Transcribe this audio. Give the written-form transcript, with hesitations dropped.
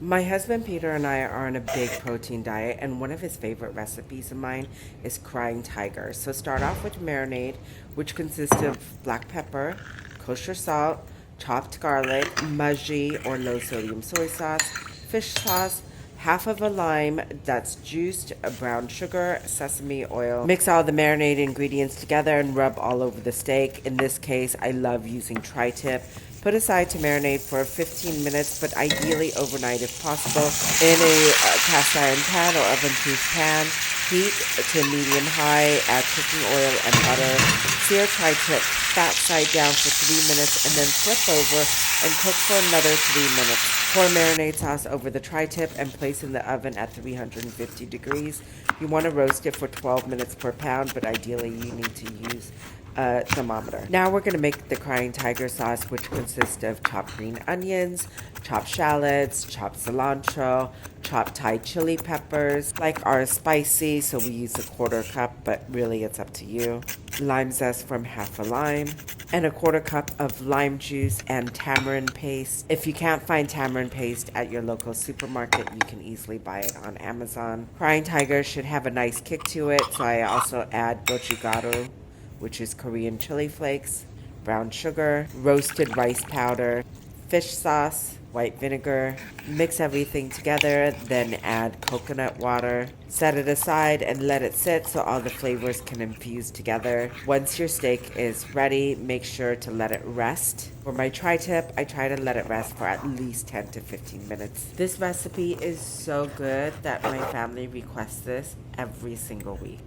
My husband Peter and I are on a big protein diet, and one of his favorite recipes of mine is crying tiger. So start off with marinade, which consists of black pepper, kosher salt, chopped garlic, mudgy or low sodium soy sauce, fish sauce, half of a lime that's juiced, brown sugar, sesame oil. Mix all the marinated ingredients together and rub all over the steak. In this case, I love using tri-tip. Put aside to marinate for 15 minutes, but ideally overnight if possible. In a cast iron pan or oven-proof pan, heat to medium-high, add cooking oil and butter. Sear tri-tip fat side down for 3 minutes and then flip over and cook for another 3 minutes. Pour marinade sauce over the tri-tip and place in the oven at 350 degrees. You want to roast it for 12 minutes per pound, but ideally you need to use a thermometer. Now we're going to make the crying tiger sauce, which consists of chopped green onions, chopped shallots, chopped cilantro, chopped Thai chili peppers. Like ours spicy, so we use a quarter cup, but really it's up to you. Lime zest from half a lime, and a quarter cup of lime juice and tamarind paste. If you can't find tamarind paste at your local supermarket, you can easily buy it on Amazon. Crying tiger should have a nice kick to it, so I also add gochugaru, which is Korean chili flakes, brown sugar, roasted rice powder, fish sauce, white vinegar. Mix everything together, then add coconut water. Set it aside and let it sit so all the flavors can infuse together. Once your steak is ready, make sure to let it rest. For my tri-tip, I try to let it rest for at least 10 to 15 minutes. This recipe is so good that my family requests this every single week.